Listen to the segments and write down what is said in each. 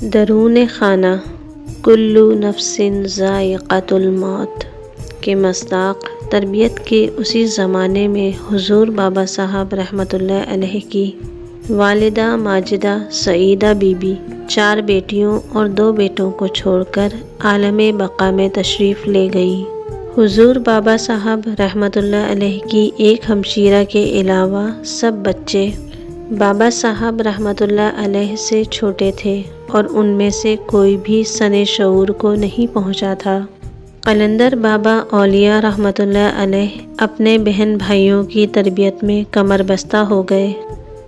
درون خانہ کلو نفس ذائقۃ الموت کے مصداق تربیت کے اسی زمانے میں حضور بابا صاحب رحمۃ اللہ علیہ کی والدہ ماجدہ سعیدہ بی بی 4 بیٹیوں اور 2 بیٹوں کو چھوڑ کر عالم بقا میں تشریف لے گئی۔ حضور بابا صاحب رحمۃ اللہ علیہ کی ایک ہمشیرہ کے علاوہ سب بچے بابا صاحب رحمۃ اللہ علیہ سے چھوٹے تھے اور ان میں سے کوئی بھی سن شعور کو نہیں پہنچا تھا۔ قلندر بابا اولیاء رحمۃ اللہ علیہ اپنے بہن بھائیوں کی تربیت میں کمر بستہ ہو گئے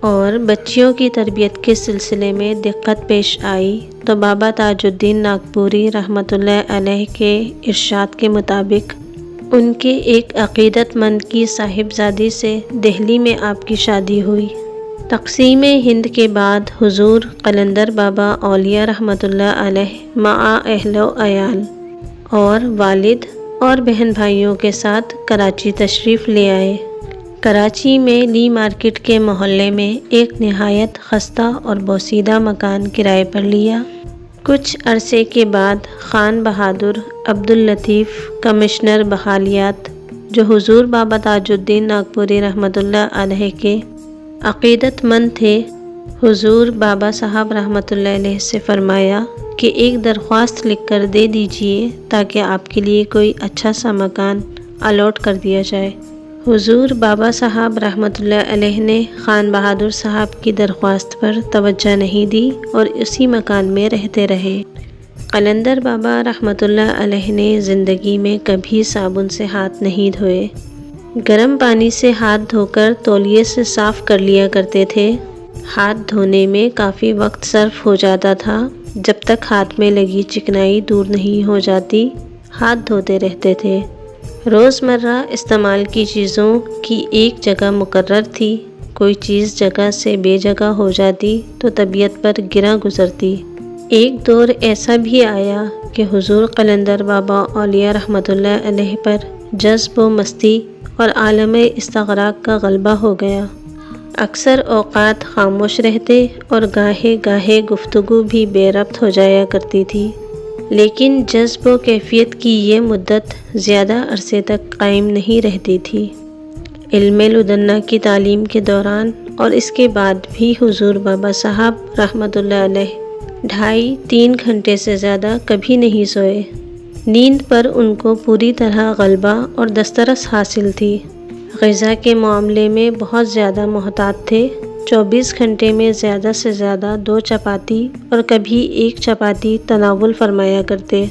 اور بچیوں کی تربیت کے سلسلے میں دقت پیش آئی تو بابا تاج الدین ناگپوری رحمۃ اللہ علیہ کے ارشاد کے مطابق ان کے ایک عقیدت مند کی صاحبزادی سے دہلی میں آپ کی شادی ہوئی۔ تقسیم ہند کے بعد حضور قلندر بابا اولیاء رحمۃ اللہ علیہ مع اہل و عیال اور والد اور بہن بھائیوں کے ساتھ کراچی تشریف لے آئے۔ کراچی میں لی مارکیٹ کے محلے میں ایک نہایت خستہ اور بوسیدہ مکان کرائے پر لیا۔ کچھ عرصے کے بعد خان بہادر عبداللطیف کمشنر بحالیات جو حضور بابا تاج الدین ناگپوری رحمۃ اللہ علیہ کے عقیدت مند تھے، حضور بابا صاحب رحمۃ اللہ علیہ سے فرمایا کہ ایک درخواست لکھ کر دے دیجئے تاکہ آپ کے لیے کوئی اچھا سا مکان الاٹ کر دیا جائے۔ حضور بابا صاحب رحمۃ اللہ علیہ نے خان بہادر صاحب کی درخواست پر توجہ نہیں دی اور اسی مکان میں رہتے رہے۔ قلندر بابا رحمۃ اللہ علیہ نے زندگی میں کبھی صابن سے ہاتھ نہیں دھوئے۔ گرم پانی سے ہاتھ دھو کر تولیے سے صاف کر لیا کرتے تھے۔ ہاتھ دھونے میں کافی وقت صرف ہو جاتا تھا۔ جب تک ہاتھ میں لگی چکنائی دور نہیں ہو جاتی ہاتھ دھوتے رہتے تھے۔ روزمرہ استعمال کی چیزوں کی ایک جگہ مقرر تھی، کوئی چیز جگہ سے بے جگہ ہو جاتی تو طبیعت پر گراں گزرتی۔ ایک دور ایسا بھی آیا کہ حضور قلندر بابا اولیاء رحمۃ اللہ علیہ پر جذب و مستی اور عالم استغراق کا غلبہ ہو گیا۔ اکثر اوقات خاموش رہتے اور گاہے گاہے گفتگو بھی بے ربط ہو جایا کرتی تھی، لیکن جذب و کیفیت کی یہ مدت زیادہ عرصے تک قائم نہیں رہتی تھی۔ علم لدنا کی تعلیم کے دوران اور اس کے بعد بھی حضور بابا صاحب رحمۃ اللہ علیہ 2.5-3 گھنٹے سے زیادہ کبھی نہیں سوئے۔ نیند پر ان کو پوری طرح غلبہ اور دسترس حاصل تھی۔ غذا کے معاملے میں بہت زیادہ محتاط تھے۔ 24 گھنٹے میں زیادہ سے زیادہ 2 چپاتی اور کبھی 1 چپاتی تناول فرمایا کرتے۔